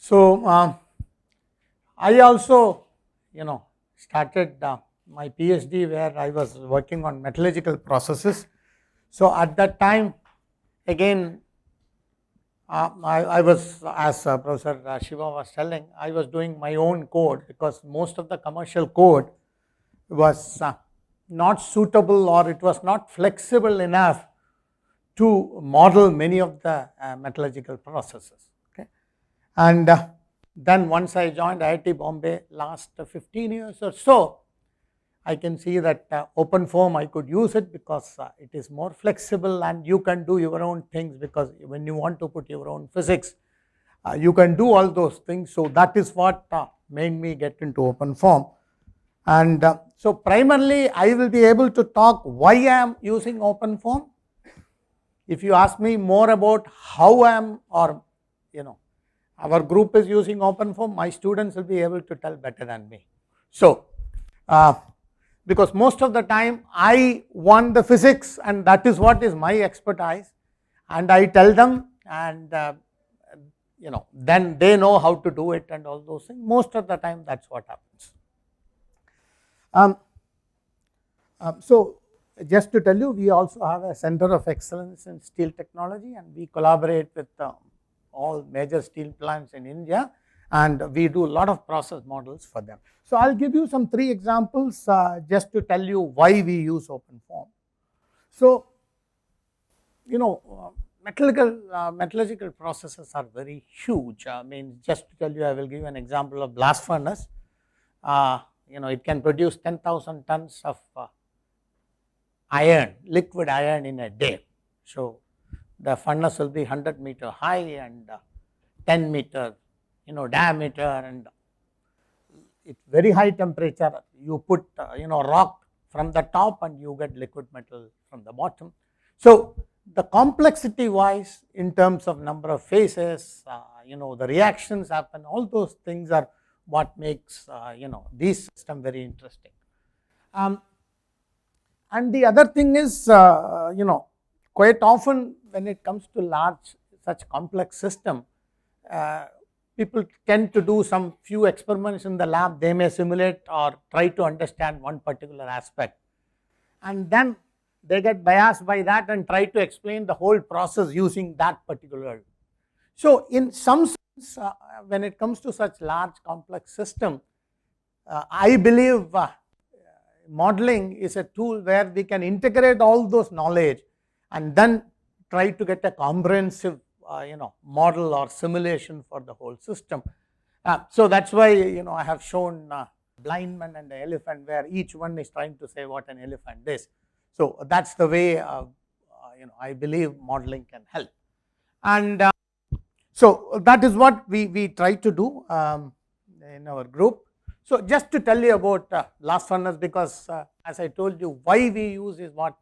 So, I also started my PhD where I was working on metallurgical processes. So, at that time again I was, as Professor Shiva was telling, I was doing my own code because most of the commercial code was not suitable, or it was not flexible enough to model many of the metallurgical processes. Okay. And then once I joined IIT Bombay last 15 years or so, I can see that OpenFOAM, I could use it because it is more flexible and you can do your own things, because when you want to put your own physics, you can do all those things. So that is what made me get into OpenFOAM. And so primarily I will be able to talk why I am using OpenFOAM. If you ask me more about how I am, or our group is using OpenFOAM, my students will be able to tell better than me. So because most of the time I want the physics, and that is what is my expertise, and I tell them, and then they know how to do it and all those things. Most of the time that's what happens. So just to tell you, we also have a center of excellence in steel technology, and we collaborate with all major steel plants in India, and we do a lot of process models for them. So I'll give you some 3 examples just to tell you why we use OpenFOAM. So metallurgical processes are very huge. I mean, just to tell you, I will give you an example of blast furnace. It can produce 10,000 tons of iron, liquid iron in a day. So the furnace will be 100-meter high and 10-meter diameter, and it's very high temperature. You put rock from the top and you get liquid metal from the bottom. So the complexity wise, in terms of number of phases, the reactions happen, all those things are what makes this system very interesting. And the other thing is, quite often when it comes to large, such complex system, people tend to do some few experiments in the lab. They may simulate or try to understand one particular aspect, and then they get biased by that and try to explain the whole process using that particular. So in some sense, when it comes to such large complex system, I believe modeling is a tool where we can integrate all those knowledge and then try to get a comprehensive model or simulation for the whole system. So that's why I have shown blind man and the elephant, where each one is trying to say what an elephant is. So that's the way I believe modeling can help. And so that is what we try to do in our group. So just to tell you about blast furnace, because as I told you, why we use is what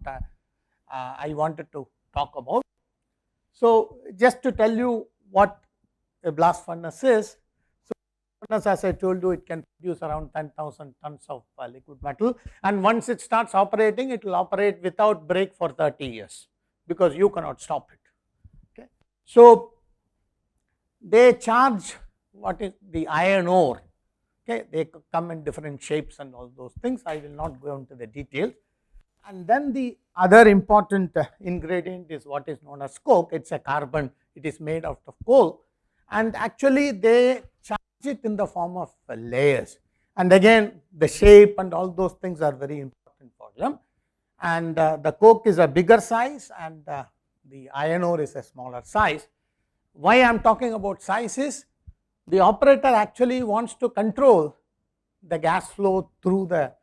I wanted to talk about. So just to tell you what a blast furnace is. So furnace, as I told you, it can produce around 10,000 tons of liquid metal, and once it starts operating, it will operate without break for 30 years because you cannot stop it. Okay. So they charge what is the iron ore. Okay, they come in different shapes and all those things. I will not go into the details. And then the other important ingredient is what is known as coke. It's a carbon. It is made out of coal, and actually they charge it in the form of layers. And again, the shape and all those things are very important for them. And the coke is a bigger size, and the iron ore is a smaller size. Why I am talking about size is, the operator actually wants to control the gas flow through the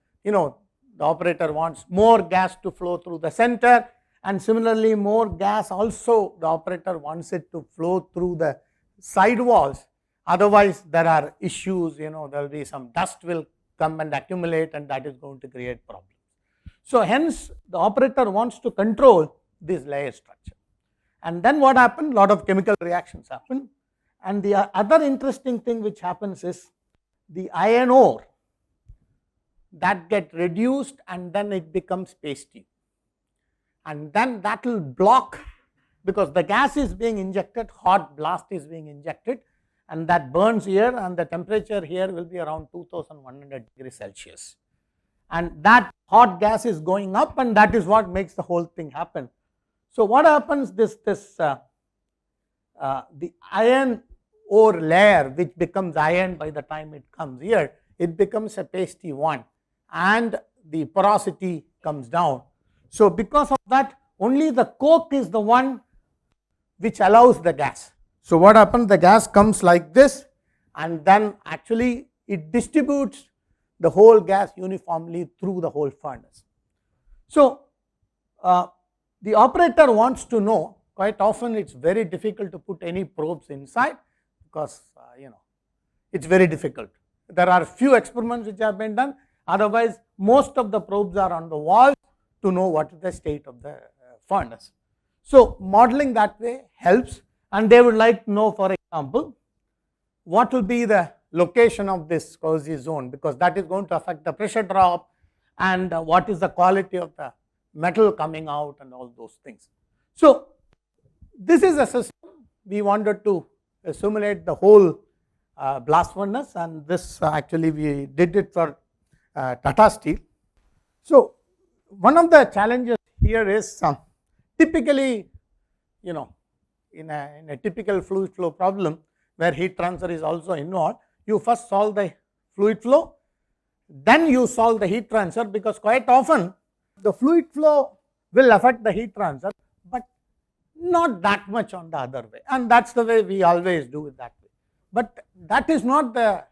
operator wants more gas to flow through the center, and similarly more gas also the operator wants it to flow through the side walls. Otherwise there are issues, there will be some dust will come and accumulate, and that is going to create problems. So hence the operator wants to control this layer structure. And then what happens? A lot of chemical reactions happen. And the other interesting thing which happens is, the iron ore that get reduced and then it becomes pasty, and then that will block, because the gas is being injected, hot blast is being injected, and that burns here, and the temperature here will be around 2100 degrees Celsius. And that hot gas is going up, and that is what makes the whole thing happen. So what happens, the iron ore layer, which becomes iron by the time it comes here, it becomes a pasty one, and the porosity comes down. So because of that, only the coke is the one which allows the gas. So what happens, the gas comes like this, and then actually it distributes the whole gas uniformly through the whole furnace. So the operator wants to know, quite often it's very difficult to put any probes inside, because it's very difficult. There are few experiments which have been done, otherwise most of the probes are on the wall to know what is the state of the furnace. So modeling that way helps, and they would like to know, for example, what will be the location of this cozy zone, because that is going to affect the pressure drop, and what is the quality of the metal coming out, and all those things. So this is a system we wanted to simulate the whole blast furnace, and this actually we did it for Tata Steel. So one of the challenges here is typically, in a typical fluid flow problem where heat transfer is also involved, you first solve the fluid flow, then you solve the heat transfer, because quite often the fluid flow will affect the heat transfer, but not that much on the other way, and that's the way we always do it that way. But that is not the,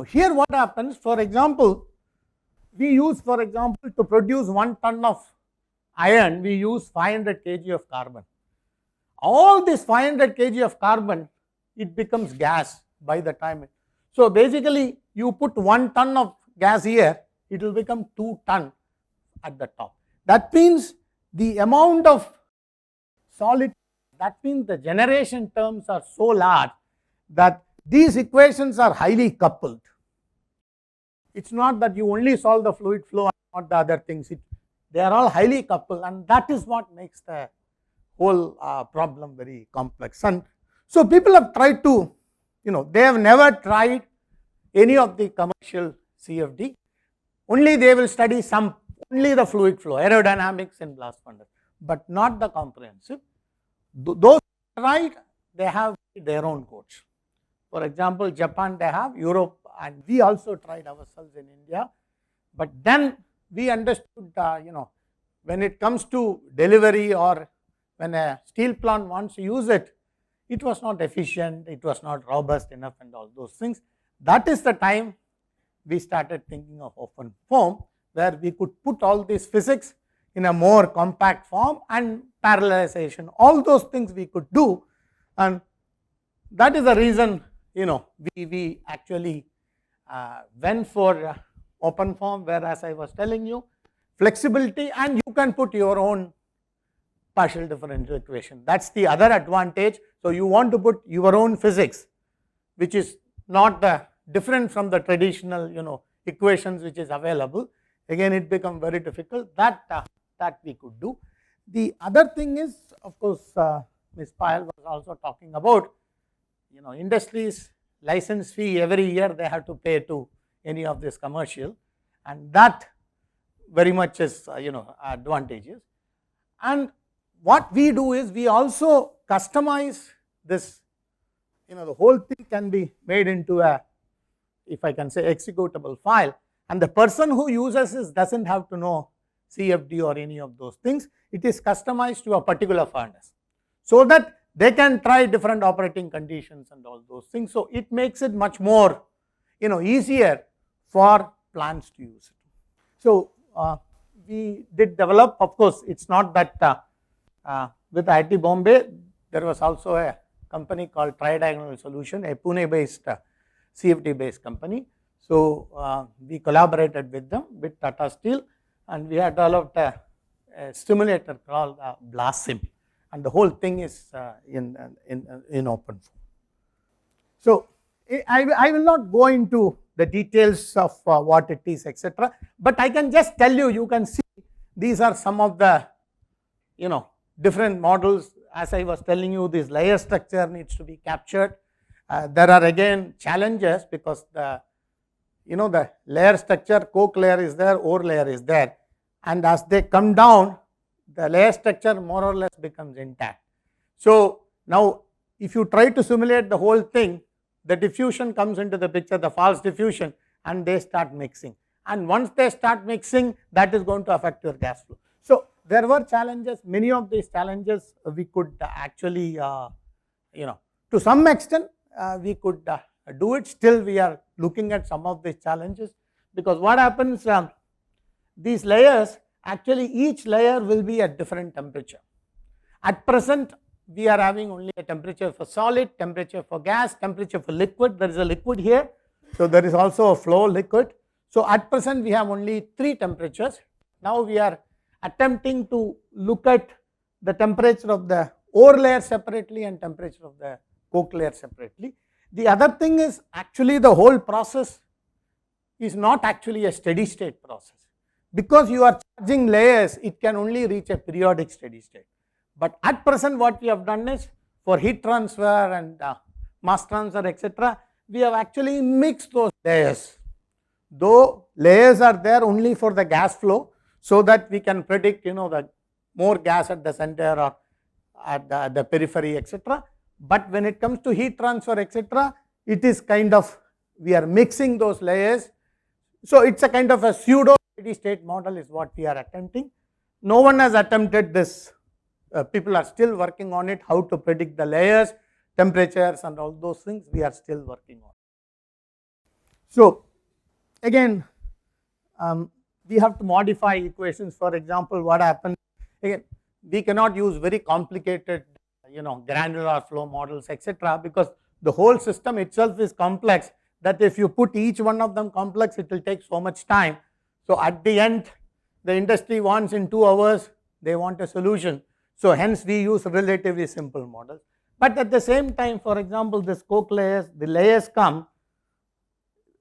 here what happens, for example, we use, for example, to produce 1 ton of iron, we use 500 kg of carbon. All this 500 kg of carbon, it becomes gas by the time. So basically, you put 1 ton of gas here, it will become 2 ton at the top. That means the amount of solid, that means the generation terms are so large that these equations are highly coupled. It's not that you only solve the fluid flow and not the other things. They are all highly coupled, and that is what makes the whole problem very complex. And so people have tried to, they have never tried any of the commercial CFD. Only they will study only the fluid flow, aerodynamics in blast furnace, but not the comprehensive. Those who tried, they have their own codes. For example, Japan, they have, Europe, and we also tried ourselves in India. But then we understood, when it comes to delivery, or when a steel plant wants to use it, it was not efficient, it was not robust enough, and all those things. That is the time we started thinking of OpenFOAM, where we could put all these physics in a more compact form, and parallelization, all those things we could do. And that is the reason, we actually went for OpenFOAM, where, as I was telling you, flexibility, and you can put your own partial differential equation. That's the other advantage. So you want to put your own physics, which is not different from the traditional, equations which is available. Again, it becomes very difficult. That we could do. The other thing is, of course, Ms. Payal was also talking about, industries license fee every year they have to pay to any of this commercial, and that very much is advantageous. And what we do is we also customize this, the whole thing can be made into a, if I can say, executable file, and the person who uses this doesn't have to know CFD or any of those things. It is customized to a particular furnace, so that they can try different operating conditions and all those things. So it makes it much more, easier for plants to use it. So we did develop, of course, it's not that with IT Bombay, there was also a company called Tridiagonal Solution, a Pune-based CFD-based company. So we collaborated with them, with Tata Steel, and we had developed a simulator called BlastSim, and the whole thing is in OpenFOAM. So I will not go into the details of what it is, etc., but I can just tell you, you can see these are some of the different models. As I was telling you, this layer structure needs to be captured, There are again challenges because the layer structure, coke layer is there, ore layer is there, and as they come down, the layer structure more or less becomes intact. So now if you try to simulate the whole thing, the diffusion comes into the picture, the false diffusion, and they start mixing. And once they start mixing, that is going to affect your gas flow. So there were challenges. Many of these challenges we could actually, to some extent, we could do it. Still, we are looking at some of these challenges, because what happens, these layers, actually each layer will be at different temperature. At present, we are having only a temperature for solid, temperature for gas, temperature for liquid. There is a liquid here, so there is also a flow liquid. So at present, we have only 3 temperatures. Now we are attempting to look at the temperature of the ore layer separately and temperature of the coke layer separately. The other thing is, actually the whole process is not actually a steady state process. Because you are charging layers, it can only reach a periodic steady state. But at present, what we have done is, for heat transfer and mass transfer, etc., we have actually mixed those layers. Though layers are there only for the gas flow, so that we can predict, the more gas at the center or at the periphery, etc. But when it comes to heat transfer, etc., it is kind of, we are mixing those layers. So it's a kind of a pseudo steady state model is what we are attempting. No one has attempted this. People are still working on it, how to predict the layers, temperatures, and all those things we are still working on. So again, we have to modify equations. For example, what happens, again, we cannot use very complicated granular flow models, etc., because the whole system itself is complex, that if you put each one of them complex, it will take so much time. So at the end, the industry wants in 2 hours, they want a solution. So hence we use relatively simple models. But at the same time, for example, this coke layers, the layers come,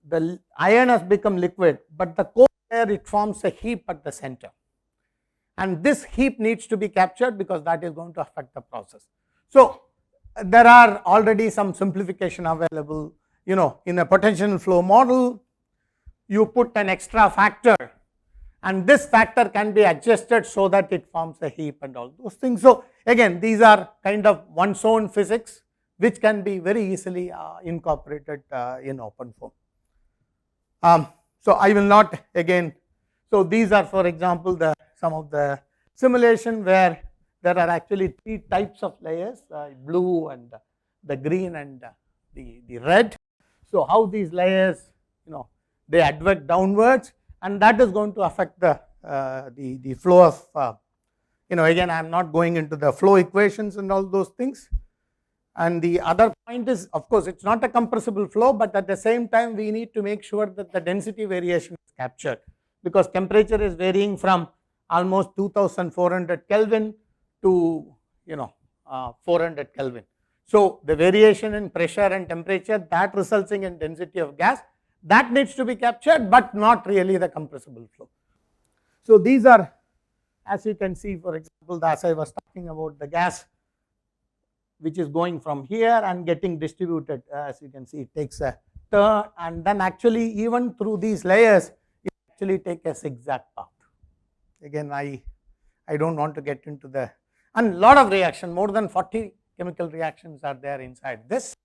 the iron has become liquid, but the coke layer, it forms a heap at the center. And this heap needs to be captured, because that is going to affect the process. So there are already some simplification available. In a potential flow model, you put an extra factor, and this factor can be adjusted so that it forms a heap and all those things. So again, these are kind of one's own physics, which can be very easily incorporated in OpenFOAM. So I will not again, so these are, for example, some of the simulation where there are actually 3 types of layers, blue and the green and the red. So how these layers, they advect downwards, and that is going to affect the flow of, again, I am not going into the flow equations and all those things. And the other point is, of course, it's not a compressible flow, but at the same time, we need to make sure that the density variation is captured, because temperature is varying from almost 2400 Kelvin to 400 Kelvin. So the variation in pressure and temperature, that resulting in density of gas, that needs to be captured, but not really the compressible flow. So these are, as you can see, for example, as I was talking about, the gas which is going from here and getting distributed, as you can see, it takes a turn, and then actually even through these layers, it actually take a zigzag path. Again, I don't want to get into the, and lot of reaction, more than 40 chemical reactions are there inside this.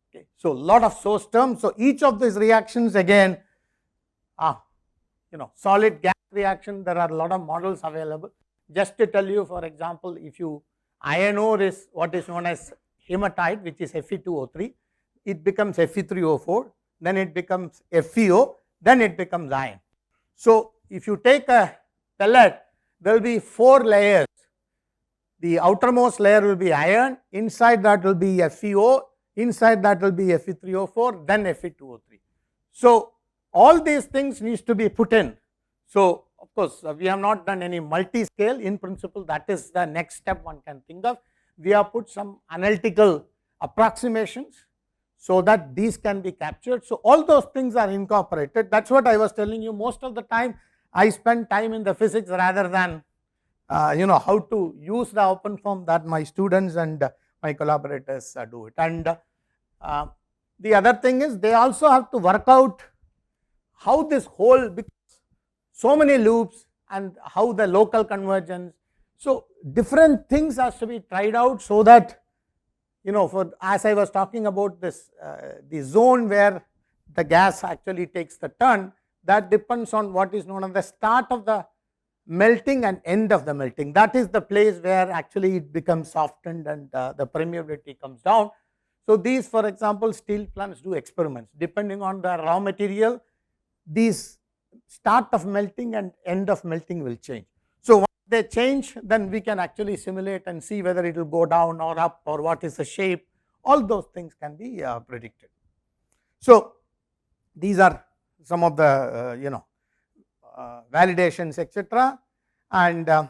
Okay. So lot of source terms. So each of these reactions, again, solid gas reaction, there are a lot of models available. Just to tell you, for example, if you iron ore is what is known as hematite, which is Fe2O3, it becomes Fe3O4, then it becomes FeO, then it becomes iron. So if you take a pellet, there will be 4 layers. The outermost layer will be iron, inside that will be FeO, inside that will be Fe3O4, then Fe2O3. So all these things needs to be put in. So of course, we have not done any multi-scale. In principle, that is the next step one can think of. We have put some analytical approximations so that these can be captured. So all those things are incorporated. That's what I was telling you. Most of the time, I spend time in the physics rather than how to use the OpenFOAM, that my students and my collaborators do it. And The other thing is they also have to work out how this whole, because so many loops and how the local convergence. So different things has to be tried out, so that for, as I was talking about this, the zone where the gas actually takes the turn, that depends on what is known as the start of the melting and end of the melting. That is the place where actually it becomes softened and the permeability comes down. So these, for example, steel plants do experiments depending on the raw material. These start of melting and end of melting will change. So once they change, then we can actually simulate and see whether it will go down or up, or what is the shape. All those things can be predicted. So these are some of the validations, etc. And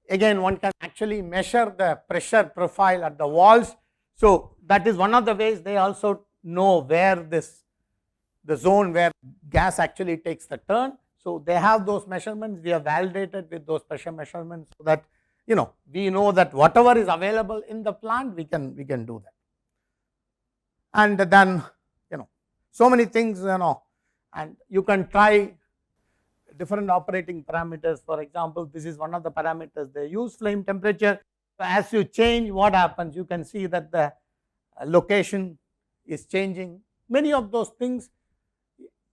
again, one can actually measure the pressure profile at the walls. So that is one of the ways they also know where the zone where gas actually takes the turn. So they have those measurements. We have validated with those pressure measurements, so that we know that whatever is available in the plant, we can do that. And then so many things, and you can try different operating parameters. For example, this is one of the parameters they use, flame temperature. So as you change, what happens? You can see that the location is changing. Many of those things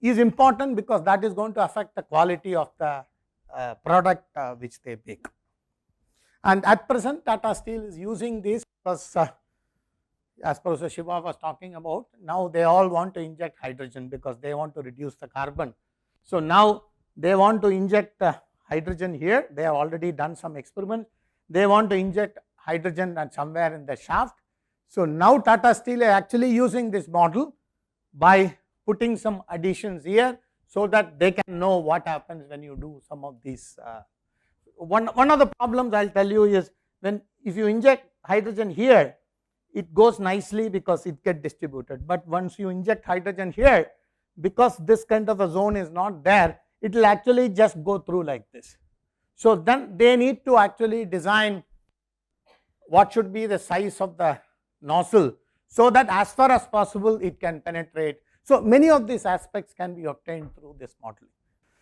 is important, because that is going to affect the quality of the product which they make. And at present, Tata Steel is using this because, as Professor Shiva was talking about, now they all want to inject hydrogen because they want to reduce the carbon. So now they want to inject hydrogen here. They have already done some experiments. They want to inject hydrogen at somewhere in the shaft. So now Tata Steel is actually using this model by putting some additions here, so that they can know what happens when you do some of these. One of the problems I'll tell you is, if you inject hydrogen here, it goes nicely because it gets distributed. But once you inject hydrogen here, because this kind of a zone is not there, it will actually just go through like this. So then they need to actually design what should be the size of the nozzle, so that as far as possible it can penetrate. So many of these aspects can be obtained through this modeling.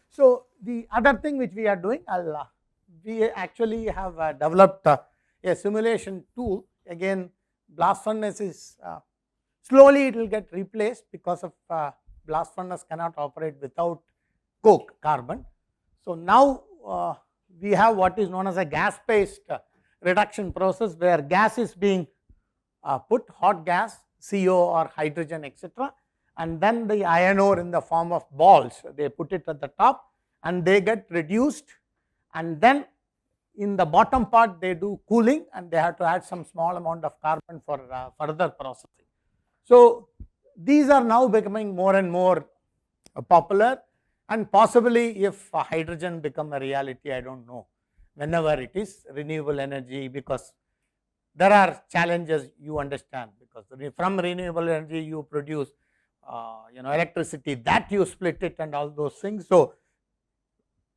So the other thing which we are doing, we actually have developed a simulation tool. Again, blast furnace is slowly it will get replaced, because of blast furnace cannot operate without coke, carbon. So now we have what is known as a gas-based reduction process, where gas is being put, hot gas, CO or hydrogen, etc. And then the iron ore in the form of balls, they put it at the top and they get reduced, and then in the bottom part they do cooling, and they have to add some small amount of carbon for further processing. So these are now becoming more and more popular, and possibly if hydrogen become a reality, I don't know, whenever it is renewable energy, because there are challenges, you understand, because from renewable energy you produce electricity, that you split it and all those things. So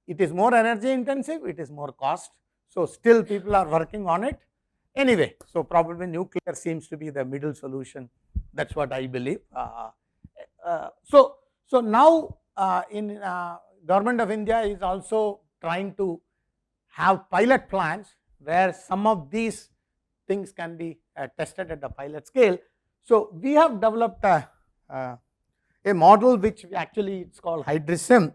it is more energy intensive, it is more cost. So still people are working on it. Anyway, so probably nuclear seems to be the middle solution. That's what I believe. So now in Government of India is also trying to have pilot plants where some of these things can be tested at the pilot scale. So we have developed a model which actually it's called HydriSim.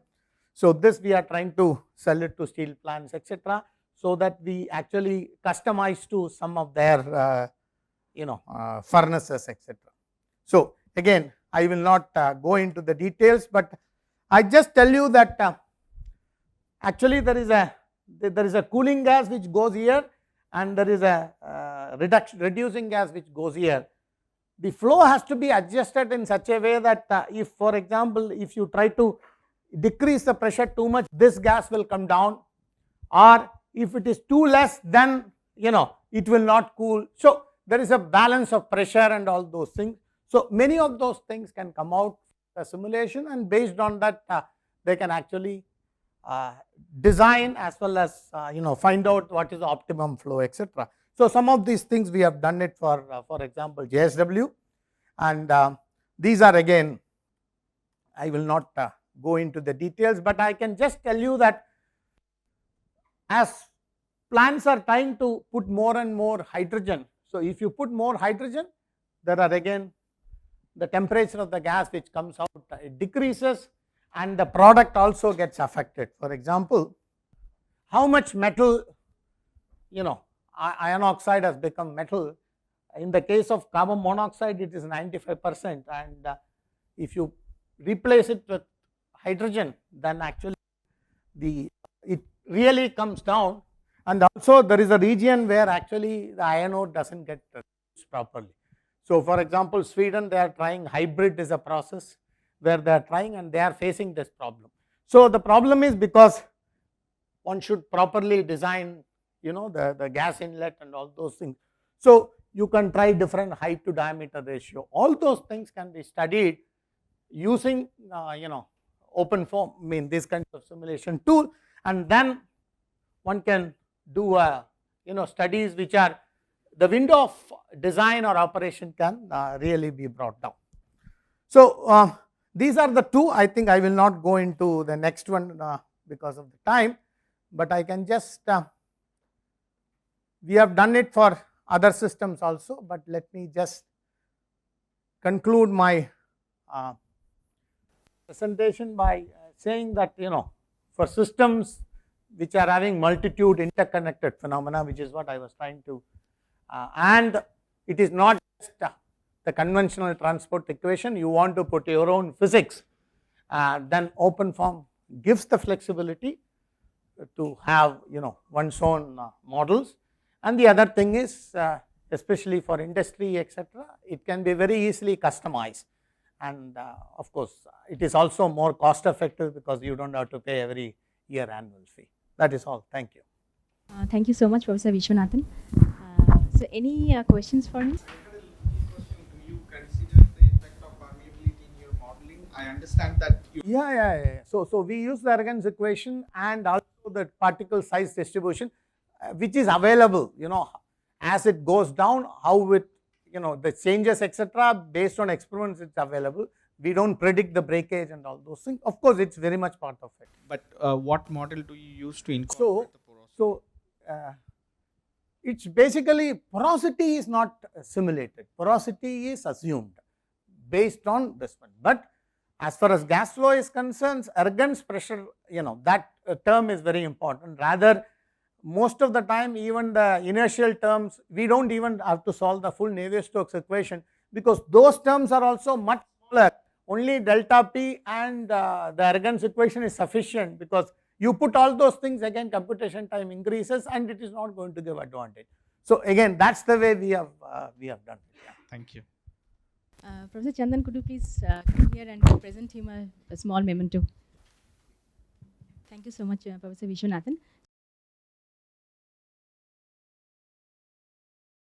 So this we are trying to sell it to steel plants, etc., so that we actually customize to some of their furnaces, etc. So again, I will not go into the details, but I just tell you that actually there is a cooling gas which goes here, and there is a reducing gas which goes here. The flow has to be adjusted in such a way that if, for example, if you try to decrease the pressure too much, this gas will come down, or if it is too less, then it will not cool. So there is a balance of pressure and all those things. So many of those things can come out a simulation, and based on that they can actually design as well as find out what is the optimum flow, etc. So some of these things we have done it for example JSW, And these are, again, I will not go into the details, but I can just tell you that as plants are trying to put more and more hydrogen, so if you put more hydrogen, there are again the temperature of the gas which comes out, it decreases, and the product also gets affected. For example, how much metal, iron oxide has become metal. In the case of carbon monoxide, it is 95%, and if you replace it with hydrogen, then actually it really comes down. And also there is a region where actually the iron ore doesn't get used properly. So for example, Sweden, they are trying hybrid is a process where they are trying, and they are facing this problem. So the problem is because one should properly design, the gas inlet and all those things. So you can try different height to diameter ratio. All those things can be studied using, OpenFOAM, this kind of simulation tool, and then one can do studies which are the window of design or operation can really be brought down. So these are the two. I think I will not go into the next one because of the time, but I can just we have done it for other systems also, but let me just conclude my presentation by saying that, for systems which are having multitude interconnected phenomena, which is what I was trying to, and it is not just the conventional transport equation, you want to put your own physics, then OpenFOAM gives the flexibility to have, one's own models. And the other thing is, especially for industry, etc., it can be very easily customized, and of course it is also more cost effective because you don't have to pay every year annual fee. That is all. Thank you. Thank you so much, Professor Vishwanathan. So any questions for me? Do you consider the effect of permeability in your modeling? I understand that you So we use the Ergens equation and also the particle size distribution, which is available, as it goes down, how it, the changes, etc., based on experiments, it's available. We don't predict the breakage and all those things. Of course, it's very much part of it. But what model do you use to incorporate the porosity? So it's basically, porosity is not simulated. Porosity is assumed based on this one. But as far as gas flow is concerned, Ergens pressure, that term is very important. Rather, most of the time, even the inertial terms, we don't even have to solve the full Navier-Stokes equation, because those terms are also much smaller. Only delta P and the Ergens equation is sufficient, because you put all those things, again computation time increases and it is not going to give advantage. So again, that's the way we have done it. Yeah. Thank you. Professor Chandan, could you please come here and present him a small memento? Thank you so much, Professor Vishwanathan.